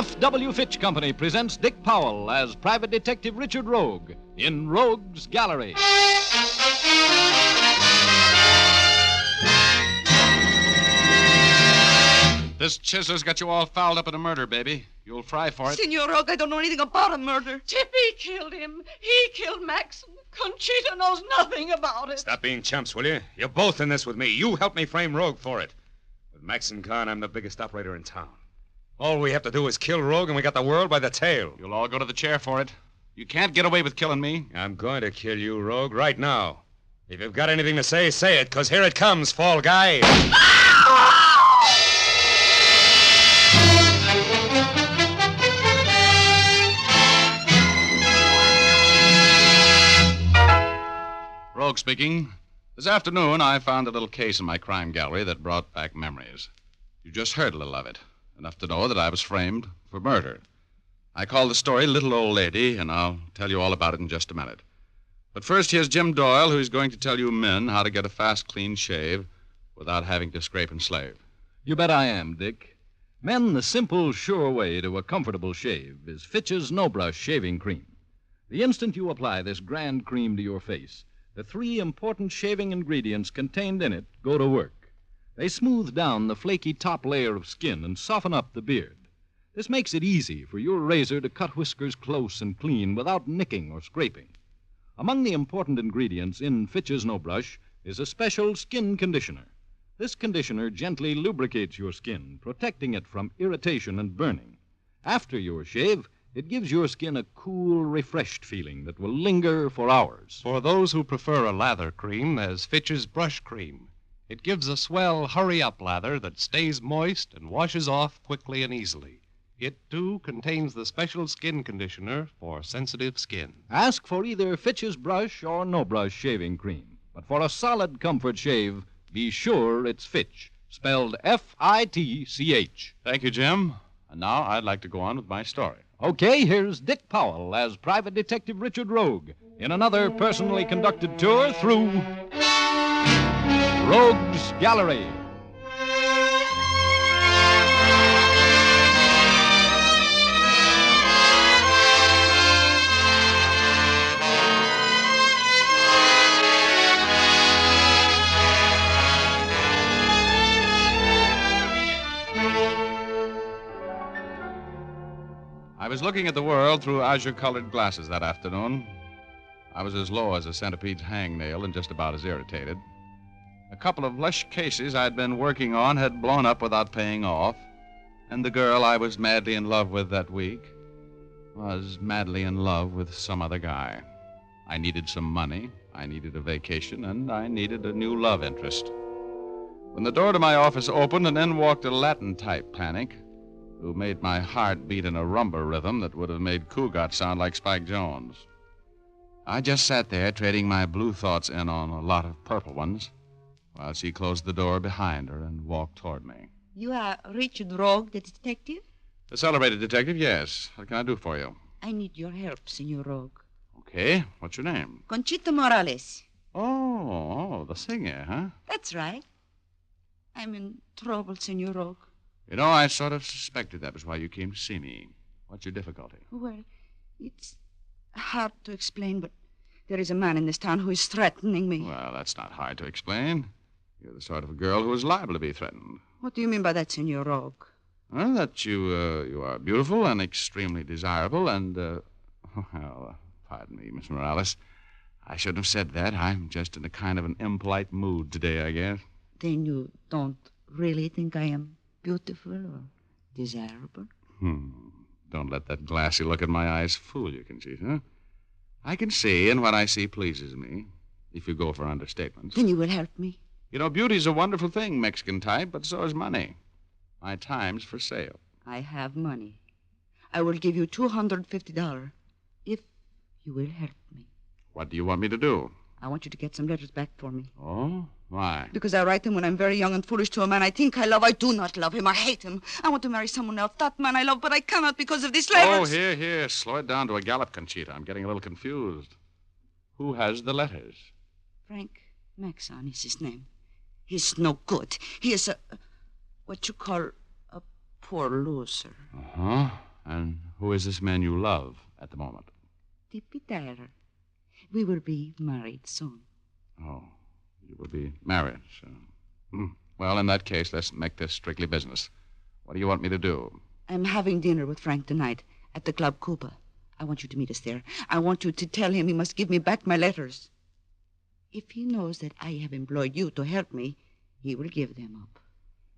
F.W. Fitch Company presents Dick Powell as Private Detective Richard Rogue in Rogue's Gallery. This chiseler's got you all fouled up in a murder, baby. You'll fry for it. Senor Rogue, I don't know anything about a murder. Tippy killed him. He killed Maxon. Conchita knows nothing about it. Stop being chumps, will you? You're both in this with me. You helped me frame Rogue for it. With Maxon Khan, I'm the biggest operator in town. All we have to do is kill Rogue, and we got the world by the tail. You'll all go to the chair for it. You can't get away with killing me. I'm going to kill you, Rogue, right now. If you've got anything to say, say it, because here it comes, fall guy. Rogue speaking. This afternoon, I found a little case in my crime gallery that brought back memories. You just heard a little of it, enough to know that I was framed for murder. I call the story Little Old Lady, and I'll tell you all about it in just a minute. But first, here's Jim Doyle, who's going to tell you men how to get a fast, clean shave without having to scrape and slave. You bet I am, Dick. Men, the simple, sure way to a comfortable shave is Fitch's No Brush Shaving Cream. The instant you apply this grand cream to your face, the three important shaving ingredients contained in it go to work. They smooth down the flaky top layer of skin and soften up the beard. This makes it easy for your razor to cut whiskers close and clean without nicking or scraping. Among the important ingredients in Fitch's No Brush is a special skin conditioner. This conditioner gently lubricates your skin, protecting it from irritation and burning. After your shave, it gives your skin a cool, refreshed feeling that will linger for hours. For those who prefer a lather cream, there's Fitch's Brush Cream. It gives a swell, hurry-up lather that stays moist and washes off quickly and easily. It, too, contains the special skin conditioner for sensitive skin. Ask for either Fitch's Brush or No Brush Shaving Cream. But for a solid comfort shave, be sure it's Fitch, spelled F-I-T-C-H. Thank you, Jim. And now I'd like to go on with my story. Okay, here's Dick Powell as Private Detective Richard Rogue in another personally conducted tour through Rogue's Gallery. I was looking at the world through azure-colored glasses that afternoon. I was as low as a centipede's hangnail and just about as irritated. A couple of lush cases I'd been working on had blown up without paying off, and the girl I was madly in love with that week was madly in love with some other guy. I needed some money, I needed a vacation, and I needed a new love interest. When the door to my office opened, and in walked a Latin-type panic who made my heart beat in a rumba rhythm that would have made Cougat sound like Spike Jones. I just sat there trading my blue thoughts in on a lot of purple ones while she closed the door behind her and walked toward me. You are Richard Rogue, the detective? The celebrated detective, yes. What can I do for you? I need your help, Senor Rogue. Okay. What's your name? Conchita Morales. Oh, the singer, huh? That's right. I'm in trouble, Senor Rogue. You know, I sort of suspected that was why you came to see me. What's your difficulty? Well, it's hard to explain, but there is a man in this town who is threatening me. Well, that's not hard to explain. You're the sort of a girl who is liable to be threatened. What do you mean by that, Senor Rogue? Well, that you are beautiful and extremely desirable and, pardon me, Miss Morales. I shouldn't have said that. I'm just in a kind of an impolite mood today, I guess. Then you don't really think I am beautiful or desirable? Don't let that glassy look in my eyes fool you, Conchita. I can see, and what I see pleases me, if you go for understatements. Then you will help me. You know, beauty's a wonderful thing, Mexican type, but so is money. My time's for sale. I have money. I will give you $250 if you will help me. What do you want me to do? I want you to get some letters back for me. Oh? Why? Because I write them when I'm very young and foolish to a man I think I love. I do not love him. I hate him. I want to marry someone else, that man I love, but I cannot because of these letters. Oh, here. Slow it down to a gallop, Conchita. I'm getting a little confused. Who has the letters? Frank Maxon is his name. He's no good. He is what you call a poor loser. Uh-huh. And who is this man you love at the moment? Tippy Tyler. We will be married soon. Oh, you will be married. So. Well, in that case, let's make this strictly business. What do you want me to do? I'm having dinner with Frank tonight at the Club Cuba. I want you to meet us there. I want you to tell him he must give me back my letters. If he knows that I have employed you to help me, he will give them up.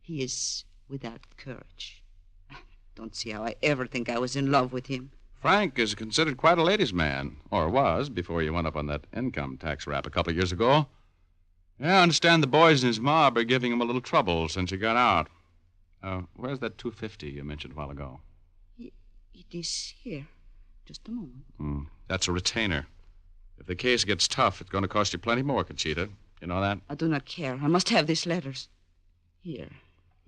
He is without courage. Don't see how I ever think I was in love with him. Frank is considered quite a ladies' man, or was, before you went up on that income tax rap a couple of years ago. Yeah, I understand the boys in his mob are giving him a little trouble since he got out. Where's that $250 you mentioned a while ago? It is here. Just a moment. That's a retainer. If the case gets tough, it's going to cost you plenty more, Conchita. You know that? I do not care. I must have these letters. Here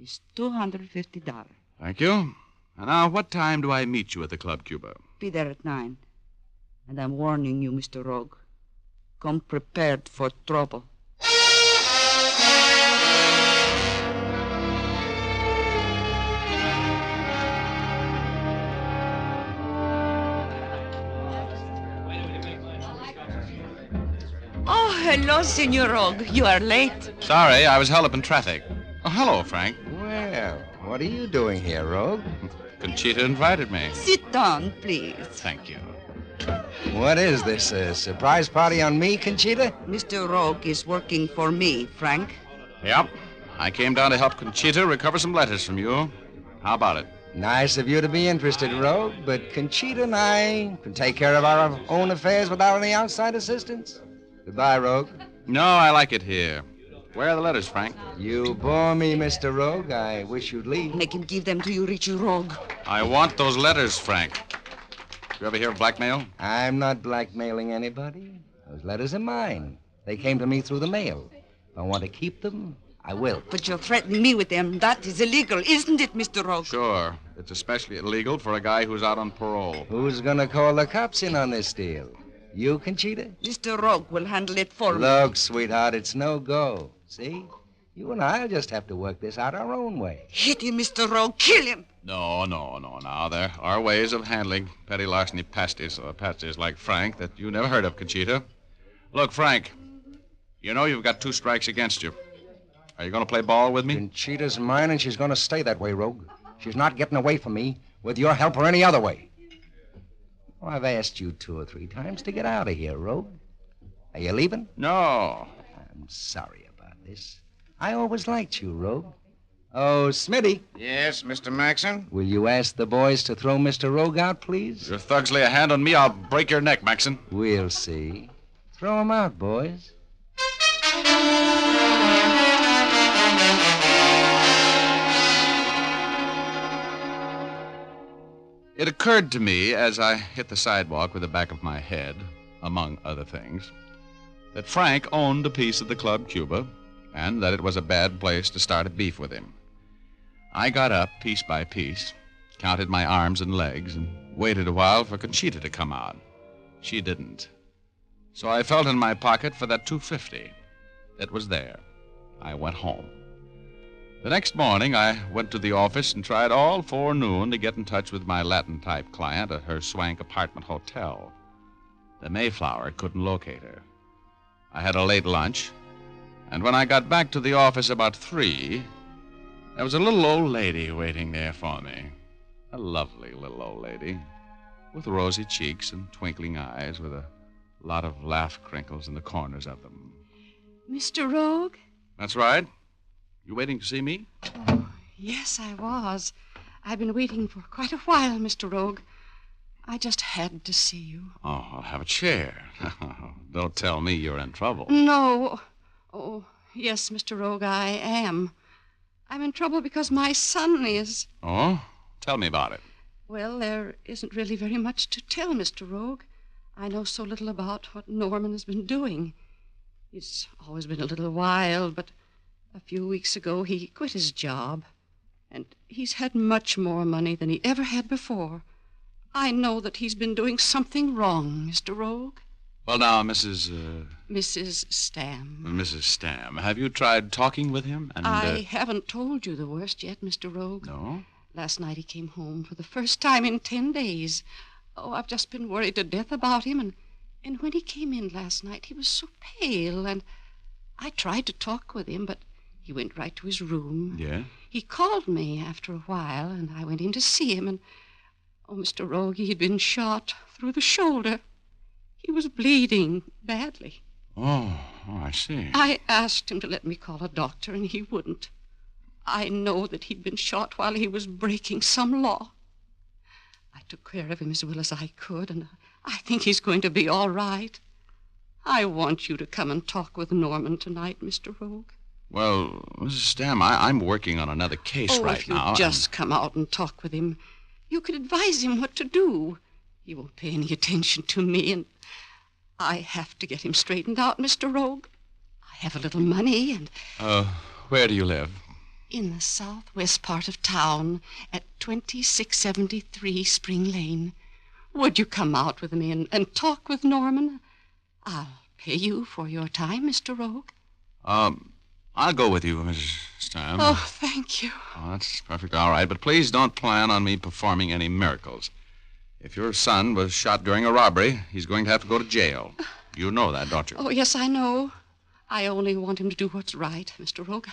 is $250. Thank you. And now, what time do I meet you at the Club Cuba? Be there at 9. And I'm warning you, Mr. Rogue. Come prepared for trouble. Oh, hello, Senor Rogue. You are late. Sorry, I was held up in traffic. Oh, hello, Frank. Well, what are you doing here, Rogue? Conchita invited me. Sit down, please. Thank you. What is this, a surprise party on me, Conchita? Mr. Rogue is working for me, Frank. Yep. I came down to help Conchita recover some letters from you. How about it? Nice of you to be interested, Rogue, but Conchita and I can take care of our own affairs without any outside assistance. Goodbye, Rogue. No, I like it here. Where are the letters, Frank? You bore me, Mr. Rogue. I wish you'd leave. Make him give them to you, Richie Rogue. I want those letters, Frank. You ever hear of blackmail? I'm not blackmailing anybody. Those letters are mine. They came to me through the mail. If I want to keep them, I will. But you're threatening me with them. That is illegal, isn't it, Mr. Rogue? Sure. It's especially illegal for a guy who's out on parole. Who's going to call the cops in on this deal? You, Conchita? Mr. Rogue will handle it for me. Look, sweetheart, it's no go. See? You and I'll just have to work this out our own way. Hit him, Mr. Rogue. Kill him. No. Now, there are ways of handling petty larceny pasties like Frank that you never heard of, Conchita. Look, Frank, you know you've got 2 strikes against you. Are you going to play ball with me? Conchita's mine, and she's going to stay that way, Rogue. She's not getting away from me with your help or any other way. Oh, I've asked you 2 or 3 times to get out of here, Rogue. Are you leaving? No. I'm sorry about this. I always liked you, Rogue. Oh, Smitty. Yes, Mr. Maxon? Will you ask the boys to throw Mr. Rogue out, please? If your thugs lay a hand on me, I'll break your neck, Maxon. We'll see. Throw him out, boys. It occurred to me as I hit the sidewalk with the back of my head, among other things, that Frank owned a piece of the Club Cuba and that it was a bad place to start a beef with him. I got up piece by piece, counted my arms and legs, and waited a while for Conchita to come out. She didn't. So I felt in my pocket for that $250. It was there. I went home. The next morning, I went to the office and tried all forenoon to get in touch with my Latin-type client at her swank apartment hotel. The Mayflower couldn't locate her. I had a late lunch, and when I got back to the office about 3, there was a little old lady waiting there for me. A lovely little old lady with rosy cheeks and twinkling eyes with a lot of laugh crinkles in the corners of them. Mr. Rogue? That's right. You waiting to see me? Oh, yes, I was. I've been waiting for quite a while, Mr. Rogue. I just had to see you. Oh, I'll have a chair. Don't tell me you're in trouble. No. Oh, yes, Mr. Rogue, I am. I'm in trouble because my son is... Oh? Tell me about it. Well, there isn't really very much to tell, Mr. Rogue. I know so little about what Norman has been doing. He's always been a little wild, but a few weeks ago he quit his job. And he's had much more money than he ever had before. I know that he's been doing something wrong, Mr. Rogue. Well, now, Mrs. Stam. Have you tried talking with him? And I haven't told you the worst yet, Mr. Rogue. No? Last night he came home for the first time in 10 days. Oh, I've just been worried to death about him. And when he came in last night, he was so pale. And I tried to talk with him, but he went right to his room. Yeah? He called me after a while, and I went in to see him. And, oh, Mr. Rogue, he'd been shot through the shoulder. He was bleeding badly. Oh, I see. I asked him to let me call a doctor, and he wouldn't. I know that he'd been shot while he was breaking some law. I took care of him as well as I could, and I think he's going to be all right. I want you to come and talk with Norman tonight, Mr. Rogue. Well, Mrs. Stam, I'm working on another case right if you'd now. just come out and talk with him, you could advise him what to do. He won't pay any attention to me, and I have to get him straightened out, Mr. Rogue. I have a little money, and... Where do you live? In the southwest part of town, at 2673 Spring Lane. Would you come out with me and talk with Norman? I'll pay you for your time, Mr. Rogue. I'll go with you, Mrs. Stam. Oh, thank you. Oh, that's perfectly all right, but please don't plan on me performing any miracles. If your son was shot during a robbery, he's going to have to go to jail. You know that, don't you? Oh, yes, I know. I only want him to do what's right, Mr. Rogue.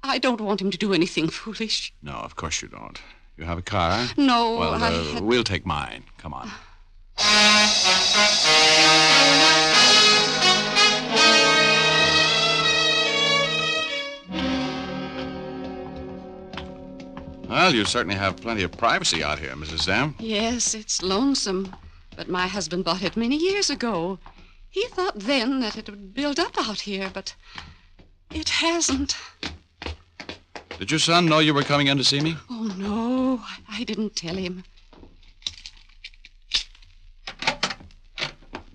I don't want him to do anything foolish. No, of course you don't. You have a car? No, Well, we'll take mine. Come on. Well, you certainly have plenty of privacy out here, Mrs. Stam. Yes, it's lonesome. But my husband bought it many years ago. He thought then that it would build up out here, but it hasn't. Did your son know you were coming in to see me? Oh, no, I didn't tell him.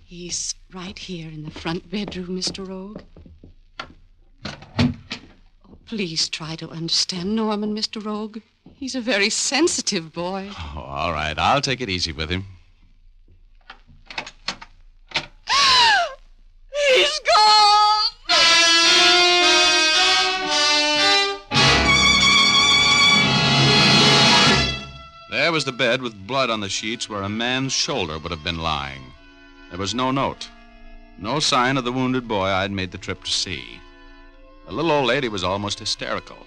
He's right here in the front bedroom, Mr. Rogue. Oh, please try to understand Norman, Mr. Rogue. He's a very sensitive boy. Oh, all right. I'll take it easy with him. He's gone! There was the bed with blood on the sheets where a man's shoulder would have been lying. There was no note. No sign of the wounded boy I'd made the trip to see. The little old lady was almost hysterical.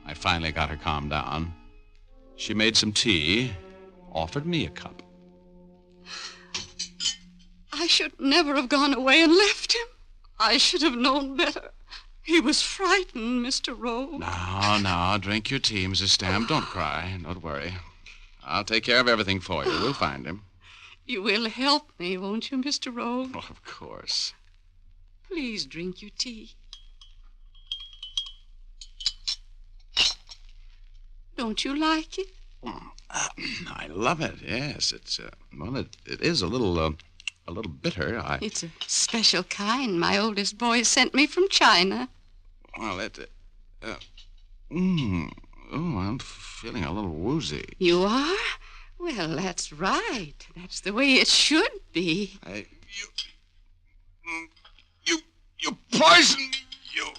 I finally got her calmed down. She made some tea, offered me a cup. I should never have gone away and left him. I should have known better. He was frightened, Mr. Rogue. No, drink your tea, Mrs. Stam. Don't cry. Don't worry. I'll take care of everything for you. We'll find him. You will help me, won't you, Mr. Rogue? Oh, of course. Please drink your tea. Don't you like it? I love it, yes. It's, it is a little bitter. It's a special kind my oldest boy sent me from China. Well, I'm feeling a little woozy. You are? Well, that's right. That's the way it should be. You poisoned me, you.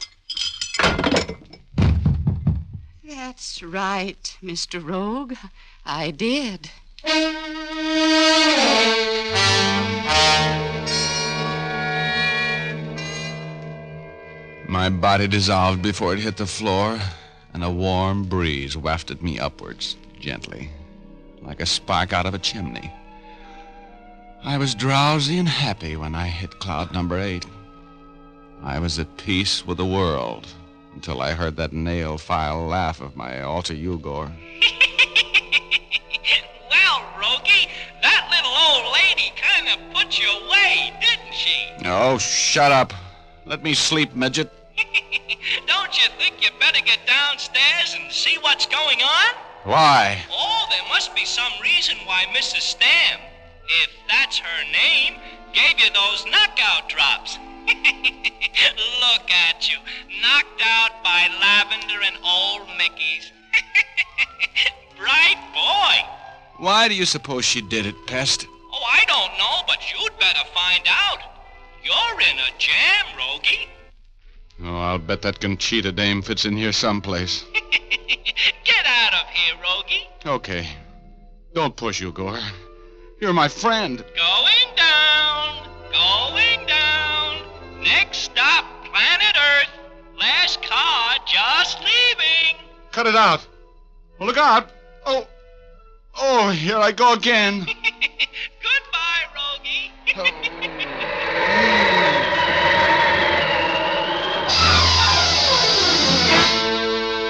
That's right, Mr. Rogue. I did. My body dissolved before it hit the floor, and a warm breeze wafted me upwards, gently, like a spark out of a chimney. I was drowsy and happy when I hit cloud number 8. I was at peace with the world until I heard that nail file laugh of my alter ego. Well, Rogie, that little old lady kind of put you away, didn't she? Oh, shut up. Let me sleep, midget. Don't you think you better get downstairs and see what's going on? Why? Oh, there must be some reason why Mrs. Stam, if that's her name, gave you those knockout drops. Look at you, knocked out by Lavender and old Mickey's. Bright boy. Why do you suppose she did it, Pest? Oh, I don't know, but you'd better find out. You're in a jam, Rogie. Oh, I'll bet that Conchita dame fits in here someplace. Get out of here, Rogie. Okay. Don't push, Igor. You're my friend. Going down. Going down. Next stop, planet Earth. Last car just leaving. Cut it out. Oh, look out. Oh, here I go again. Goodbye, Rogie.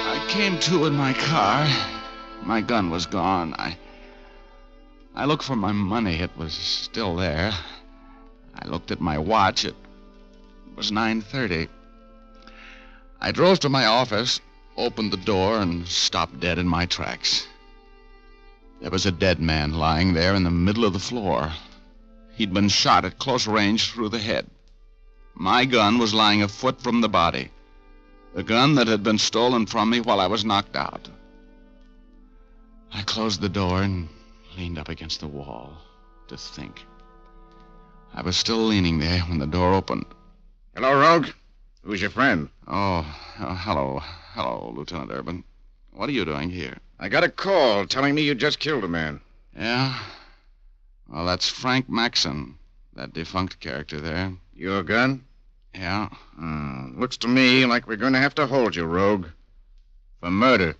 I came to in my car. My gun was gone. I looked for my money. It was still there. I looked at my watch. It was 9:30. I drove to my office, opened the door, and stopped dead in my tracks. There was a dead man lying there in the middle of the floor. He'd been shot at close range through the head. My gun was lying a foot from the body. The gun that had been stolen from me while I was knocked out. I closed the door and leaned up against the wall to think. I was still leaning there when the door opened. Hello, Rogue. Who's your friend? Hello, Lieutenant Urban. What are you doing here? I got a call telling me you just killed a man. Yeah? Well, that's Frank Maxon, that defunct character there. Your gun? Yeah. Looks to me like we're going to have to hold you, Rogue. For murder.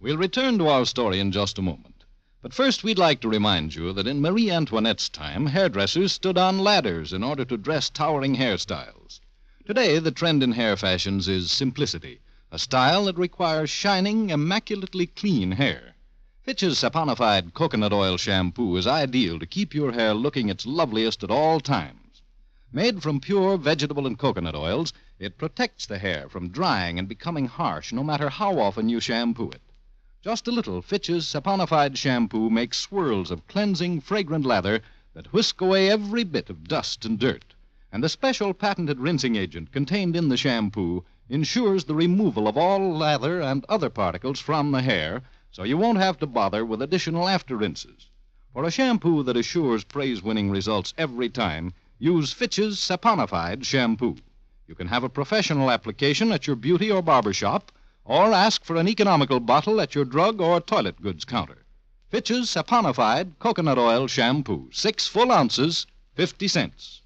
We'll return to our story in just a moment. But first, we'd like to remind you that in Marie Antoinette's time, hairdressers stood on ladders in order to dress towering hairstyles. Today, the trend in hair fashions is simplicity, a style that requires shining, immaculately clean hair. Fitch's saponified coconut oil shampoo is ideal to keep your hair looking its loveliest at all times. Made from pure vegetable and coconut oils, it protects the hair from drying and becoming harsh no matter how often you shampoo it. Just a little Fitch's saponified shampoo makes swirls of cleansing, fragrant lather that whisk away every bit of dust and dirt. And the special patented rinsing agent contained in the shampoo ensures the removal of all lather and other particles from the hair, so you won't have to bother with additional after rinses. For a shampoo that assures praise-winning results every time, use Fitch's saponified shampoo. You can have a professional application at your beauty or barber shop, or ask for an economical bottle at your drug or toilet goods counter. Fitch's saponified coconut oil shampoo, 6 full ounces, 50 cents.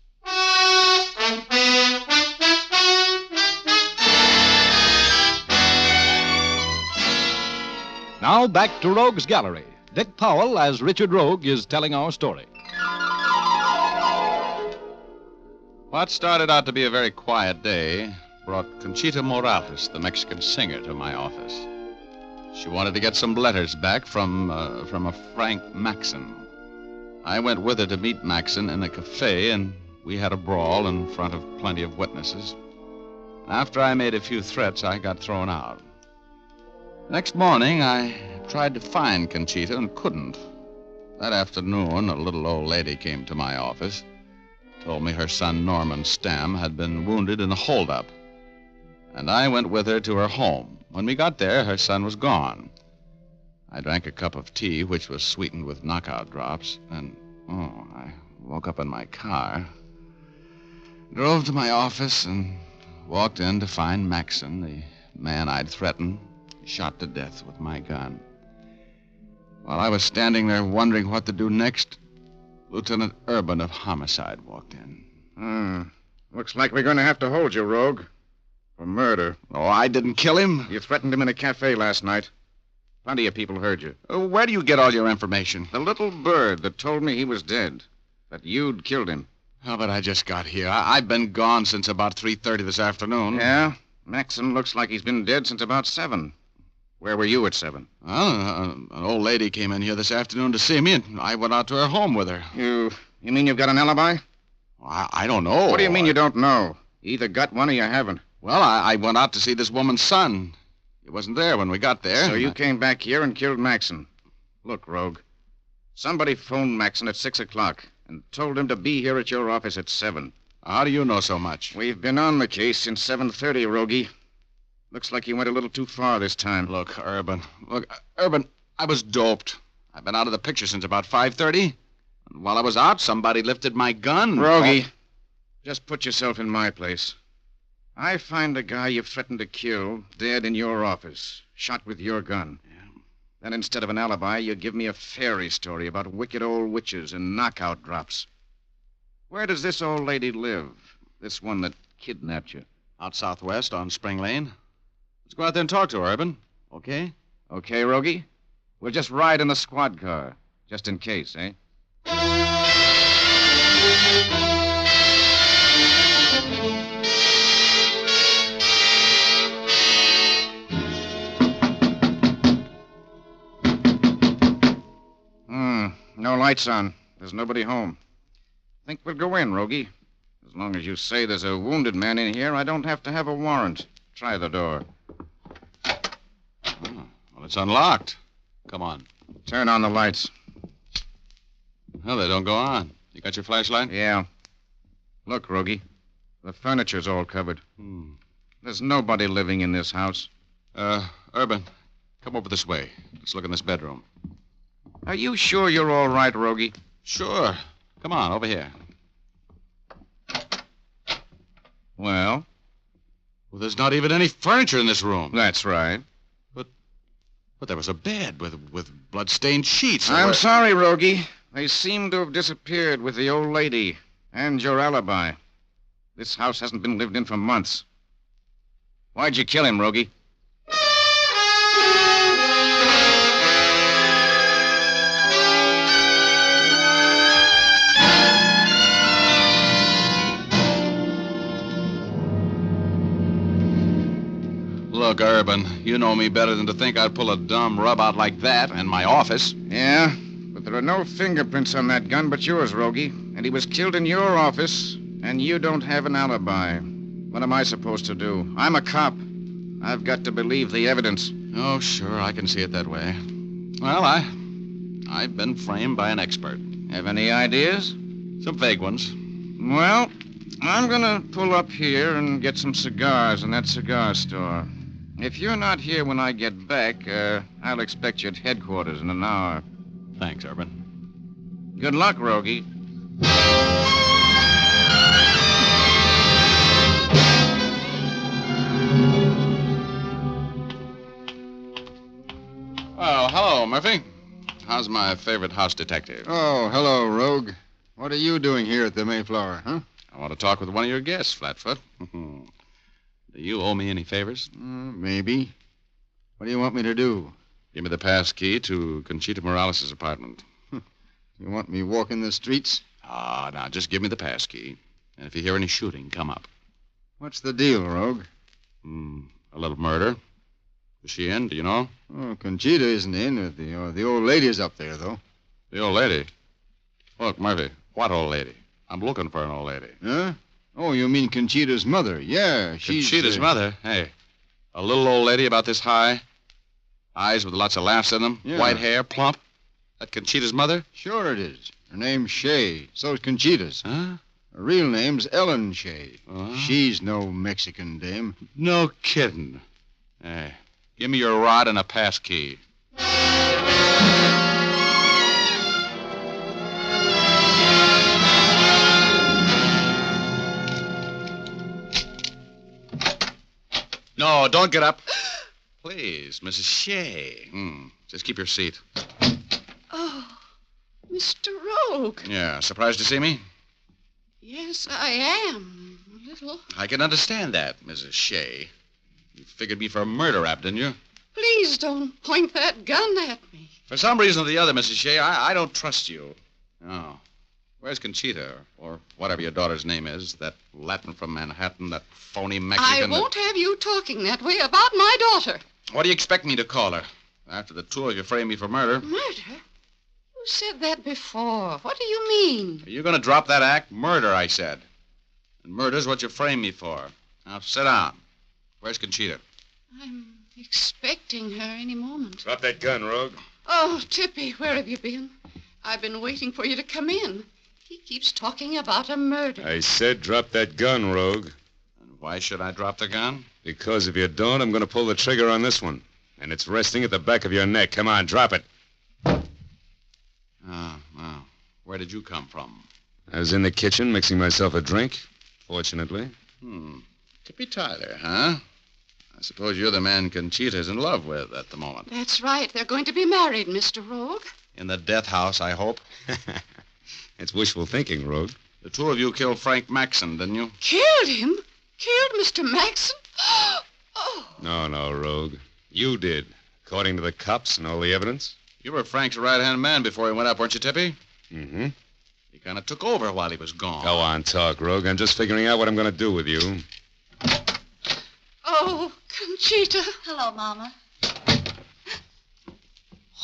Now back to Rogue's Gallery. Dick Powell, as Richard Rogue, is telling our story. What started out to be a very quiet day brought Conchita Morales, the Mexican singer, to my office. She wanted to get some letters back from a Frank Maxon. I went with her to meet Maxon in a cafe, and we had a brawl in front of plenty of witnesses. After I made a few threats, I got thrown out. Next morning, I tried to find Conchita and couldn't. That afternoon, a little old lady came to my office, told me her son Norman Stamm had been wounded in a holdup. And I went with her to her home. When we got there, her son was gone. I drank a cup of tea, which was sweetened with knockout drops, and, I woke up in my car, drove to my office, and walked in to find Maxon, the man I'd threatened, shot to death with my gun. While I was standing there wondering what to do next, Lieutenant Urban of Homicide walked in. Looks like we're going to have to hold you, Rogue. For murder. Oh, I didn't kill him. You threatened him in a cafe last night. Plenty of people heard you. Where do you get all your information? The little bird that told me he was dead. That you'd killed him. Oh, but I just got here. I've been gone since about 3:30 this afternoon. Yeah? Maxon looks like he's been dead since about 7. Where were you at 7? Well, an old lady came in here this afternoon to see me, and I went out to her home with her. You mean you've got an alibi? I don't know. What do you mean you don't know? You either got one or you haven't. Well, I went out to see this woman's son. He wasn't there when we got there. So you came back here and killed Maxon. Look, Rogue, somebody phoned Maxon at 6 o'clock and told him to be here at your office at 7. How do you know so much? We've been on the case since 7:30, Rogie. Looks like you went a little too far this time. Look, Urban, I was doped. I've been out of the picture since about 5:30. And while I was out, somebody lifted my gun. Rogie, just put yourself in my place. I find a guy you've threatened to kill dead in your office, shot with your gun. Yeah. Then instead of an alibi, you give me a fairy story about wicked old witches and knockout drops. Where does this old lady live? This one that kidnapped you? Out southwest on Spring Lane. Let's go out there and talk to her, Urban. Okay? Okay, Rogie? We'll just ride in the squad car, just in case, eh? No lights on. There's nobody home. Think we'll go in, Rogie. As long as you say there's a wounded man in here, I don't have to have a warrant. Try the door. Oh, well, it's unlocked. Come on. Turn on the lights. Well, they don't go on. You got your flashlight? Yeah. Look, Rogie. The furniture's all covered. There's nobody living in this house. Urban, come over this way. Let's look in this bedroom. Are you sure you're all right, Rogie? Sure. Come on, over here. Well? Well, there's not even any furniture in this room. That's right. But there was a bed with blood-stained sheets. I'm sorry, Rogie. They seem to have disappeared with the old lady and your alibi. This house hasn't been lived in for months. Why'd you kill him, Rogie? Look, Urban, you know me better than to think I'd pull a dumb rub out like that in my office. Yeah, but there are no fingerprints on that gun but yours, Rogie. And he was killed in your office, and you don't have an alibi. What am I supposed to do? I'm a cop. I've got to believe the evidence. Oh, sure, I can see it that way. Well, I've been framed by an expert. Have any ideas? Some vague ones. Well, I'm gonna pull up here and get some cigars in that cigar store. If you're not here when I get back, I'll expect you at headquarters in an hour. Thanks, Urban. Good luck, Rogie. Oh, hello, Murphy. How's my favorite house detective? Oh, hello, Rogue. What are you doing here at the Mayflower, huh? I want to talk with one of your guests, Flatfoot. Do you owe me any favors? Maybe. What do you want me to do? Give me the pass key to Conchita Morales' apartment. You want me walking the streets? Now, just give me the pass key. And if you hear any shooting, come up. What's the deal, Rogue? A little murder. Is she in? Do you know? Oh, Conchita isn't in. The old lady's up there, though. The old lady? Look, Murphy, what old lady? I'm looking for an old lady. Huh? Oh, you mean Conchita's mother. Yeah, she's... Conchita's mother? Hey, a little old lady about this high. Eyes with lots of laughs in them. Yeah. White hair, plump. That Conchita's mother? Sure it is. Her name's Shea. So's Conchita's. Huh? Her real name's Ellen Shea. Uh-huh. She's no Mexican dame. No kidding. Hey, give me your rod and a pass key. No, don't get up. Please, Mrs. Shea. Just keep your seat. Oh, Mr. Rogue. Yeah, surprised to see me? Yes, I am. A little. I can understand that, Mrs. Shea. You figured me for a murder rap, didn't you? Please don't point that gun at me. For some reason or the other, Mrs. Shea, I don't trust you. Oh. Where's Conchita, or whatever your daughter's name is, that Latin from Manhattan, that phony Mexican... I won't have you talking that way about my daughter. What do you expect me to call her? After the two of you framed me for murder. Murder? You said that before. What do you mean? Are you going to drop that act? Murder, I said. And murder's what you framed me for. Now, sit down. Where's Conchita? I'm expecting her any moment. Drop that gun, Rogue. Oh, Tippy, where have you been? I've been waiting for you to come in. He keeps talking about a murder. I said drop that gun, Rogue. And why should I drop the gun? Because if you don't, I'm going to pull the trigger on this one. And it's resting at the back of your neck. Come on, drop it. Oh, well. Where did you come from? I was in the kitchen mixing myself a drink, fortunately. Tippy Tyler, huh? I suppose you're the man Conchita's in love with at the moment. That's right. They're going to be married, Mr. Rogue. In the death house, I hope. It's wishful thinking, Rogue. The two of you killed Frank Maxon, didn't you? Killed him? Killed Mr. Maxon? Oh. No, Rogue. You did, according to the cops and all the evidence. You were Frank's right-hand man before he went up, weren't you, Tippy? Mm-hmm. He kind of took over while he was gone. Go on, talk, Rogue. I'm just figuring out what I'm going to do with you. Oh, Conchita. Hello, Mama.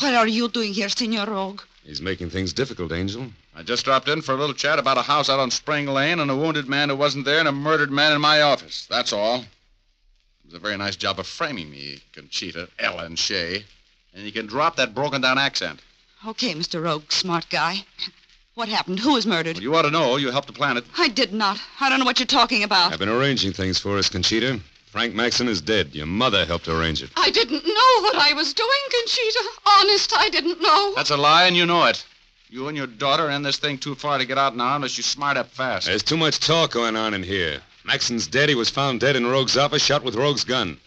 What are you doing here, Senor Rogue? He's making things difficult, Angel. I just dropped in for a little chat about a house out on Spring Lane and a wounded man who wasn't there and a murdered man in my office. That's all. It was a very nice job of framing me, Conchita, Ellen Shea. And you can drop that broken-down accent. Okay, Mr. Rogue, smart guy. What happened? Who was murdered? Well, you ought to know. You helped to plan it. I did not. I don't know what you're talking about. I've been arranging things for us, Conchita. Frank Maxon is dead. Your mother helped arrange it. I didn't know what I was doing, Conchita. Honest, I didn't know. That's a lie, and you know it. You and your daughter are in this thing too far to get out now unless you smart up fast. There's too much talk going on in here. Maxon's dead. He was found dead in Rogue's office, shot with Rogue's gun.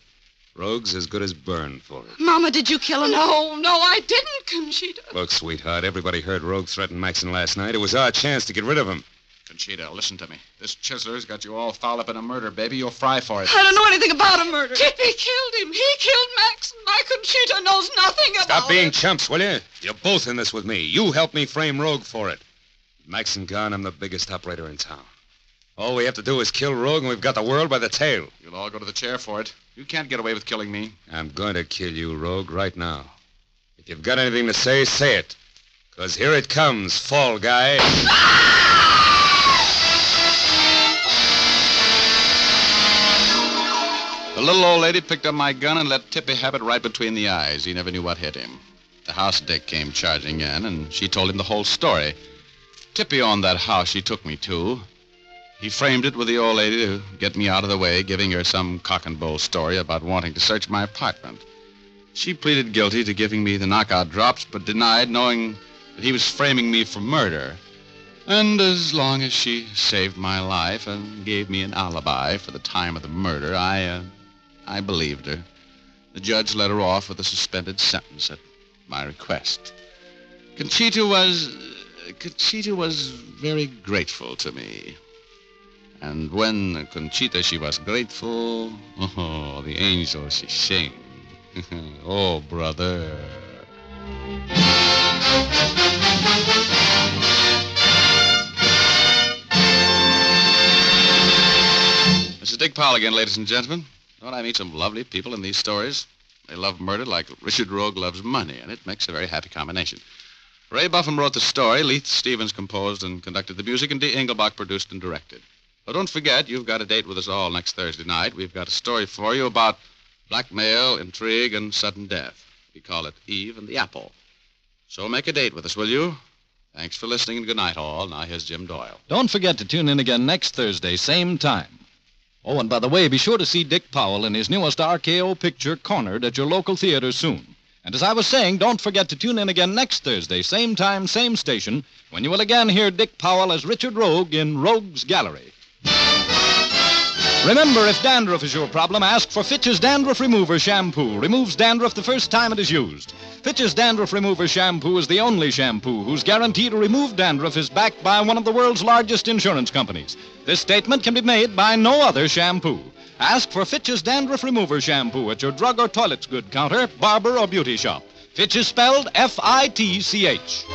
Rogue's as good as burned for it. Mama, did you kill him? No, I didn't, Conchita. Look, sweetheart, everybody heard Rogue threaten Maxon last night. It was our chance to get rid of him. Conchita, listen to me. This Chisler's got you all fouled up in a murder, baby. You'll fry for it. I don't know anything about a murder. Tippy killed him. He killed Maxon. My Conchita knows nothing about it. Stop being chumps, will you? You're both in this with me. You helped me frame Rogue for it. Maxon gone, I'm the biggest operator in town. All we have to do is kill Rogue, and we've got the world by the tail. You'll all go to the chair for it. You can't get away with killing me. I'm going to kill you, Rogue, right now. If you've got anything to say, say it. Because here it comes, fall guy. The little old lady picked up my gun and let Tippy have it right between the eyes. He never knew what hit him. The house dick came charging in, and she told him the whole story. Tippy owned that house she took me to. He framed it with the old lady to get me out of the way, giving her some cock-and-bull story about wanting to search my apartment. She pleaded guilty to giving me the knockout drops, but denied, knowing that he was framing me for murder. And as long as she saved my life and gave me an alibi for the time of the murder, I believed her. The judge let her off with a suspended sentence at my request. Conchita was very grateful to me. And when Conchita, she was grateful, oh, the angel, she sing. Oh, brother. This is Dick Powell again, ladies and gentlemen. Don't I meet some lovely people in these stories? They love murder like Richard Rogue loves money, and it makes a very happy combination. Ray Buffum wrote the story, Leith Stevens composed and conducted the music, and Dee Engelbach produced and directed. But don't forget, you've got a date with us all next Thursday night. We've got a story for you about blackmail, intrigue, and sudden death. We call it Eve and the Apple. So make a date with us, will you? Thanks for listening, and good night, all. Now here's Jim Doyle. Don't forget to tune in again next Thursday, same time. Oh, and by the way, be sure to see Dick Powell in his newest RKO picture, Cornered, at your local theater soon. And as I was saying, don't forget to tune in again next Thursday, same time, same station, when you will again hear Dick Powell as Richard Rogue in Rogue's Gallery. Remember, if dandruff is your problem, ask for Fitch's Dandruff Remover Shampoo. Removes dandruff the first time it is used. Fitch's Dandruff Remover Shampoo is the only shampoo whose guarantee to remove dandruff is backed by one of the world's largest insurance companies. This statement can be made by no other shampoo. Ask for Fitch's Dandruff Remover Shampoo at your drug or toilet's good counter, barber, or beauty shop. Fitch is spelled F-I-T-C-H.